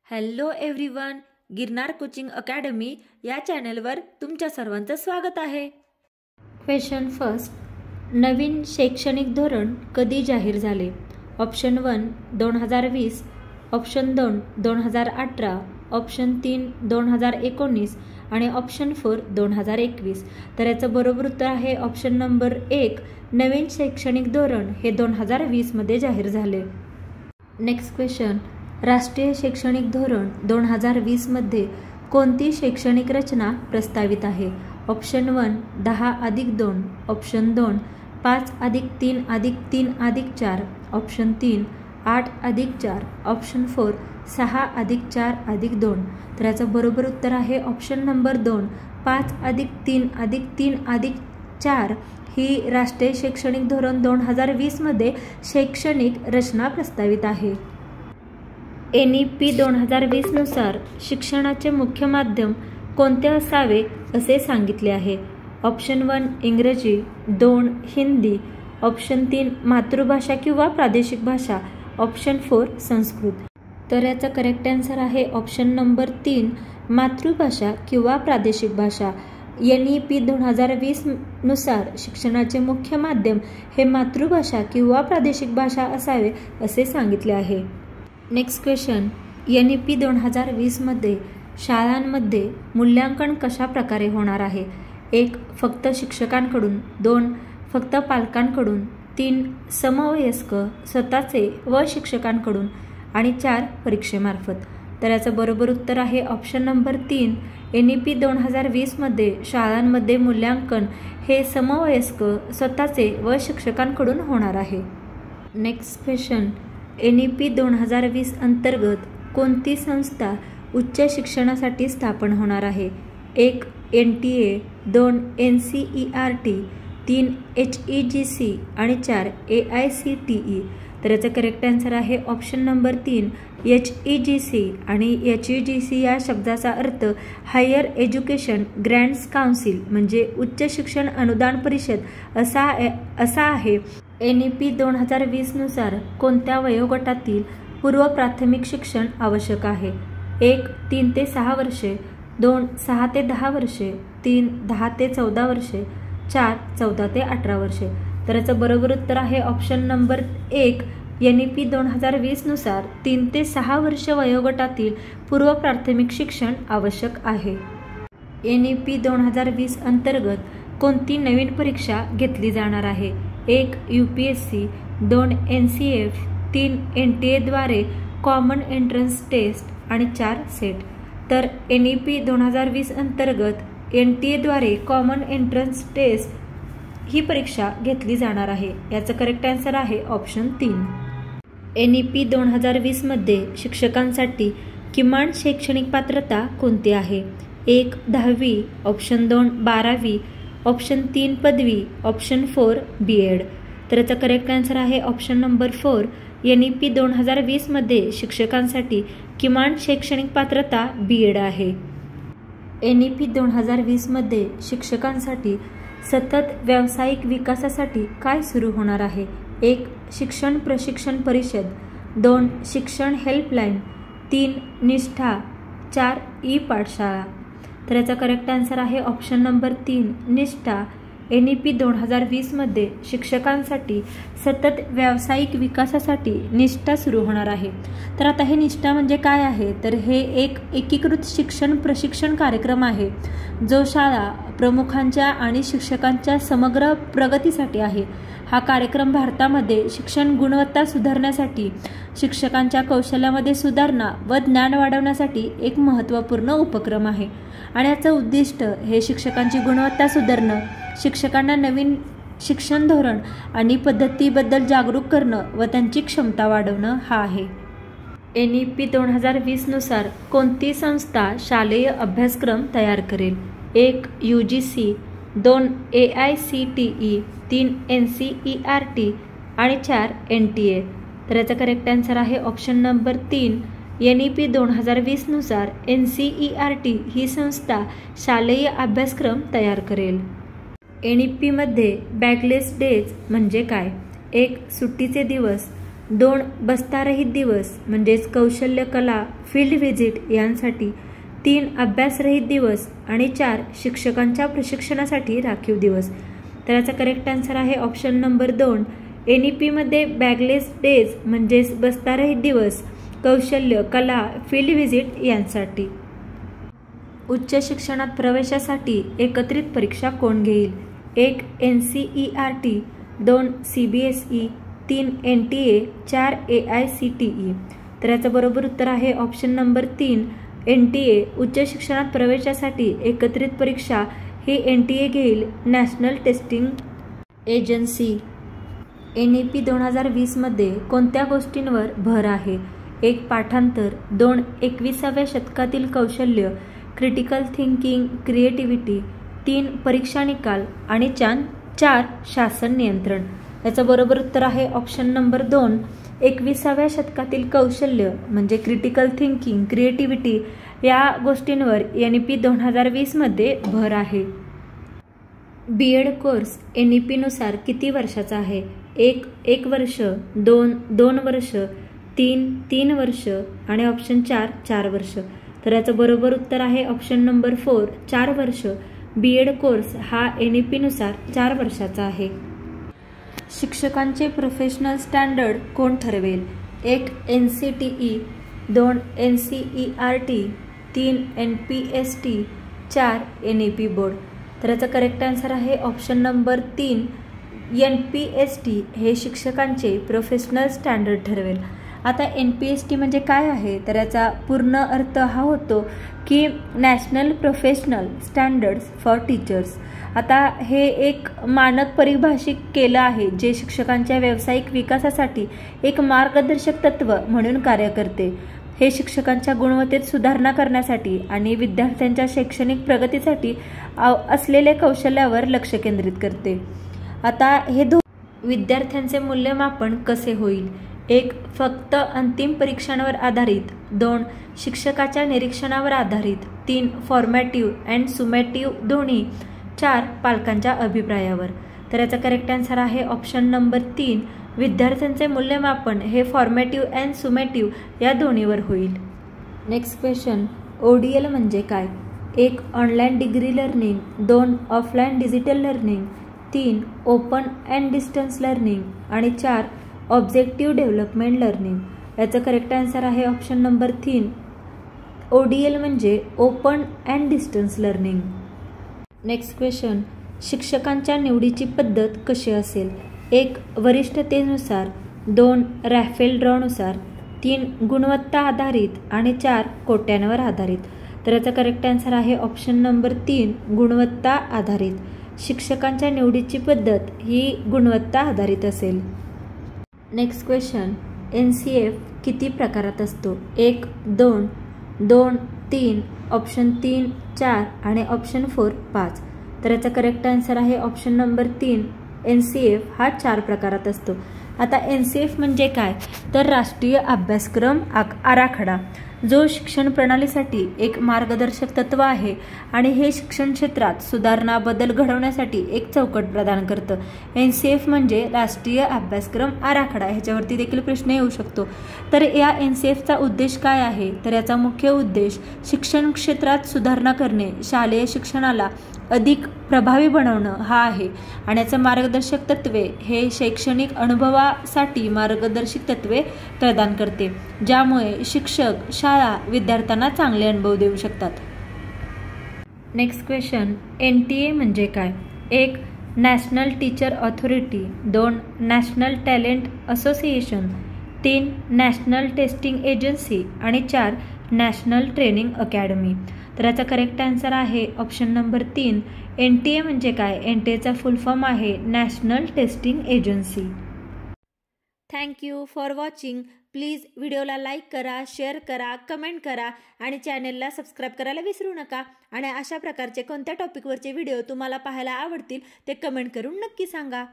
Hello everyone, Girnar coaching academy या चॅनलवर तुमच्या सर्वांचं स्वागत आहे. Question first. नवीन शैक्षणिक धोरण कधी जाहीर झाले? ऑप्शन 1 2020, ऑप्शन 2 2018, ऑप्शन 3 2019 आणि ऑप्शन 4 2021. तर याचं बरोबर उत्तर आहे ऑप्शन नंबर 1. नवीन शैक्षणिक धोरण हे 2020 मध्ये जाहीर झाले. Next question. राष्ट्रीय शैक्षणिक धोरण 2020 मध्ये कोणती शैक्षणिक रचना प्रस्तावित आहे? Option 1 10+2, option 2 5+3+3+4, option 3 8+4, option 4 6+4+2. तर याचं बरोबर उत्तर आहे ऑप्शन नंबर 2 5+3+3+4 ही राष्ट्रीय शैक्षणिक धोरण 2020 मध्ये शैक्षणिक रचना प्रस्तावित आहे. NEP 2020 नुसार शिक्षणाचे मुख्य माध्यम कोणते असावे असे सांगितले आहे? ऑप्शन 1 इंग्रजी, 2 हिंदी, ऑप्शन 3 मातृभाषा किंवा प्रादेशिक भाषा, ऑप्शन 4 संस्कृत. तर याचा करेक्ट आन्सर आहे ऑप्शन नंबर 3 मातृभाषा किंवा प्रादेशिक भाषा. NEP 2020 नुसार शिक्षणाचे मुख्य माध्यम हे मातृभाषा किंवा प्रादेशिक भाषा असावे असे सांगितले आहे. Next question. NEP 2020 मध्ये शाळांमध्ये मूल्यांकन कशा प्रकारे होणार आहे? 1 फक्त शिक्षकांकडून, 2 फक्त पालकांकडून, 3 समवयस्क स्वतःचे व शिक्षकांकडून आणि 4 परीक्षेमार्फत. तर याचं बरोबर उत्तर आहे ऑप्शन नंबर 3. NEP 2020 मध्ये शाळांमध्ये मूल्यांकन हे समवयस्क स्वतःचे व शिक्षकांकडून होणार आहे. Next question. NEP 2020 अंतर्गत कोणती संस्था उच्च शिक्षणासाठी स्थापन होणार आहे? 1 NTA, 2 NCERT, 3 HEGC आणि 4 AICTE. तर याचं करेक्ट आन्सर आहे ऑप्शन नंबर 3 HEGC. आणि HEGC या शब्दाचा अर्थ हायर एज्युकेशन ग्रँट्स काउन्सिल म्हणजे उच्च शिक्षण अनुदान परिषद असा आहे. NEP 2020 नुसार कोणत्या वयोगटातील पूर्व प्राथमिक शिक्षण आवश्यक आहे? 1 3 ते 6 वर्षे, 2 6 ते 10 वर्षे, 3 10 ते 14 वर्षे, 4 14 ते 18 वर्षे. तर याचं बरोबर उत्तर आहे ऑप्शन नंबर 1. NEP 2020 नुसार 3 ते 6 वर्ष वयोगटातील पूर्व प्राथमिक शिक्षण आवश्यक आहे. NEP 2020 अंतर्गत कोणती नवीन परीक्षा घेतली जाणार आहे? 1 UPSC, 2 NCF, 3 NTA द्वारे कॉमन एंट्रन्स टेस्ट आणि 4 सेट. तर NEP 2020 अंतर्गत NTA द्वारे कॉमन एंट्रन्स टेस्ट ही परीक्षा घेतली जाणार आहे. याचं करेक्ट आन्सर आहे ऑप्शन 3. NEP 2020 मध्ये शिक्षकांसाठी किमान शैक्षणिक पात्रता कोणती आहे? 1 10वी, ऑप्शन 2 12वी, ऑप्शन 3 पदवी, ऑप्शन 4 B.Ed. तर याचा करेक्ट आन्सर आहे ऑप्शन नंबर 4. NEP 2020 मध्ये शिक्षकांसाठी किमान शैक्षणिक पात्रता B.Ed आहे. NEP 2020 मध्ये शिक्षकांसाठी सतत व्यावसायिक विकासासाठी काय सुरू होणार आहे? 1 शिक्षण प्रशिक्षण परिषद, 2 शिक्षण हेल्पलाईन, 3 निष्ठा, 4 ई-पाठशाळा. तर याचा करेक्ट आन्सर आहे ऑप्शन नंबर 3 निष्ठा. NEP 2020 मध्ये शिक्षकांसाठी सतत व्यावसायिक विकासासाठी निष्ठा सुरू होणार आहे. तर आता हे निष्ठा म्हणजे काय आहे? तर हे एक एकीकृत शिक्षण प्रशिक्षण कार्यक्रम आहे जो शाळा प्रमुखांच्या आणि शिक्षकांच्या समग्र प्रगतीसाठी आहे. हा कार्यक्रम भारतामध्ये शिक्षण गुणवत्ता सुधारण्यासाठी, शिक्षकांच्या कौशल्यामध्ये सुधारणा व ज्ञान वाढवण्यासाठी एक महत्त्वपूर्ण उपक्रम आहे. आणि याचं उद्दिष्ट हे शिक्षकांची गुणवत्ता सुधारणं, शिक्षकांना नवीन शिक्षण धोरण आणि पद्धतीबद्दल जागरूक करणं व त्यांची क्षमता वाढवणं हा आहे. NEP 2020 नुसार कोणती संस्था शालेय अभ्यासक्रम तयार करेल? 1 UGC, 2 AICTE, 3 NCERT आणि 4 NTA. तर याचा करेक्ट आन्सर आहे ऑप्शन नंबर 3. NEP 2020 नुसार NCERT ही संस्था शालेय अभ्यासक्रम तयार करेल. NEP मध्ये बॅकलेस डेज म्हणजे काय? 1 सुट्टीचे दिवस, 2 बस्तारहित दिवस म्हणजेच कौशल्य कला फील्ड व्हिजिट यांसाठी, 3 अभ्यासरहित दिवस आणि 4 शिक्षकांच्या प्रशिक्षणासाठी राखीव दिवस. तर याचा करेक्ट आन्सर आहे ऑप्शन नंबर 2. NEP मध्ये बॅगलेस डेज म्हणजेच बस्तारहित दिवस, कौशल्य कला फील्ड व्हिजिट यांसाठी. उच्च शिक्षणात प्रवेशासाठी एकत्रित परीक्षा कोण घेईल? 1 NCERT, 2 CBSE, 3 NTA, 4 AICTE. तर याचं बरोबर उत्तर आहे ऑप्शन नंबर 3 NTA. उच्च शिक्षणात प्रवेशासाठी एकत्रित परीक्षा ही NTA घेईल, नॅशनल टेस्टिंग एजन्सी. NEP 2020 मध्ये कोणत्या गोष्टींवर भर आहे? 1 पाठांतर, 2 21व्या शतकातील कौशल्य क्रिटिकल थिंकिंग क्रिएटिव्हिटी, 3 परीक्षा निकाल आणि 4 शासन नियंत्रण. याचं बरोबर उत्तर आहे ऑप्शन नंबर 2 21व्या शतकातील कौशल्य म्हणजे क्रिटिकल थिंकिंग क्रिएटिव्हिटी या गोष्टींवर NEP 2020 मध्ये भर आहे. BEd कोर्स NEP नुसार किती वर्षाचा आहे? 1 वर्ष, 2 वर्ष, 3 वर्ष आणि ऑप्शन 4 वर्ष. तर याचं बरोबर उत्तर आहे ऑप्शन नंबर 4 4 वर्ष. BEd कोर्स हा NEP नुसार 4 वर्षाचा आहे. शिक्षकांचे प्रोफेशनल स्टँडर्ड कोण ठरवेल? 1 NCTE, 2 NCERT, 3 NPST, 4 NEP board. तर याचा करेक्ट आन्सर आहे ऑप्शन नंबर 3 NPST हे शिक्षकांचे प्रोफेशनल स्टँडर्ड ठरवेल. आता NPST म्हणजे काय आहे? तर याचा पूर्ण अर्थ हा होतो की national professional standards for teachers. आता हे एक मानक परिभाषित केलं आहे जे शिक्षकांच्या व्यावसायिक विकासासाठी एक मार्गदर्शक तत्व म्हणून कार्य करते. हे शिक्षकांच्या गुणवत्तेत सुधारणा करण्यासाठी आणि विद्यार्थ्यांच्या शैक्षणिक प्रगतीसाठी असलेले कौशल्यावर लक्ष केंद्रित करते. आता हे विद्यार्थ्यांचे मूल्यमापन कसे होईल? 1 फक्त अंतिम परीक्षांवर आधारित, 2 शिक्षकाच्या निरीक्षणावर आधारित, 3 फॉर्मॅटिव्ह अँड सुमेटिव्ह दोन्ही, 4 पालकांच्या अभिप्रायावर. तर याचा करेक्ट आन्सर आहे ऑप्शन नंबर 3 विद्यार्थ्यांचे मूल्यमापन हे फॉर्मॅटिव्ह अँड सुमेटिव्ह या दोन्हीवर होईल. नेक्स्ट क्वेश्चन, ODL म्हणजे काय? 1 online degree learning, 2 offline digital learning, 3 open and distance learning आणि 4 ऑब्जेक्टिव्ह डेव्हलपमेंट लर्निंग. याचं करेक्ट आन्सर आहे ऑप्शन नंबर 3 ODL म्हणजे open and distance learning. Next question, शिक्षकांच्या निवडीची पद्धत कशी असेल? 1 वरिष्ठतेनुसार, 2 रॅफेल ड्रॉनुसार, 3 गुणवत्ता आधारित आणि 4 कोट्यांवर आधारित. तर याचा करेक्ट आन्सर आहे ऑप्शन नंबर 3 गुणवत्ता आधारित. शिक्षकांच्या निवडीची पद्धत ही गुणवत्ता आधारित असेल. नेक्स्ट क्वेश्चन, NCF किती प्रकारात असतो? 1 2 2 3 ऑप्शन 3 4 आणि ऑप्शन 4 5. तर याचा करेक्ट आन्सर आहे ऑप्शन नंबर 3 NCF हा 4 प्रकारात असतो. आता NCF म्हणजे काय? तर राष्ट्रीय अभ्यासक्रम आराखडा, जो शिक्षण प्रणालीसाठी एक मार्गदर्शक तत्व आहे आणि हे शिक्षण क्षेत्रात सुधारणा बदल घडवण्यासाठी एक चौकट प्रदान करतं. NCF म्हणजे राष्ट्रीय अभ्यासक्रम आराखडा. ह्याच्यावरती देखील प्रश्न येऊ शकतो. तर या NCFचा उद्देश काय आहे? तर याचा मुख्य उद्देश शिक्षण क्षेत्रात सुधारणा करणे, शालेय शिक्षणाला अधिक प्रभावी बनवणं हा आहे. आणि याचं मार्गदर्शक तत्वे हे शैक्षणिक अनुभवासाठी मार्गदर्शक तत्वे प्रदान करते, ज्यामुळे शिक्षक शाळा विद्यार्थ्यांना चांगले अनुभव देऊ शकतात. नेक्स्ट क्वेश्चन, NTA म्हणजे काय? 1 national teacher authority, 2 national talent association, 3 national testing agency आणि 4 नॅशनल ट्रेनिंग अकॅडमी. तर याचा करेक्ट आन्सर आहे ऑप्शन नंबर 3 NTA म्हणजे काय? NTAचा फुल फॉर्म आहे national testing agency. Thank you for watching. Please व्हिडिओला लाईक करा, शेअर करा, कमेंट करा आणि चॅनेलला सबस्क्राईब करायला विसरू नका. आणि अशा प्रकारचे कोणत्या टॉपिकवरचे व्हिडिओ तुम्हाला पाहायला आवडतील ते कमेंट करून नक्की सांगा.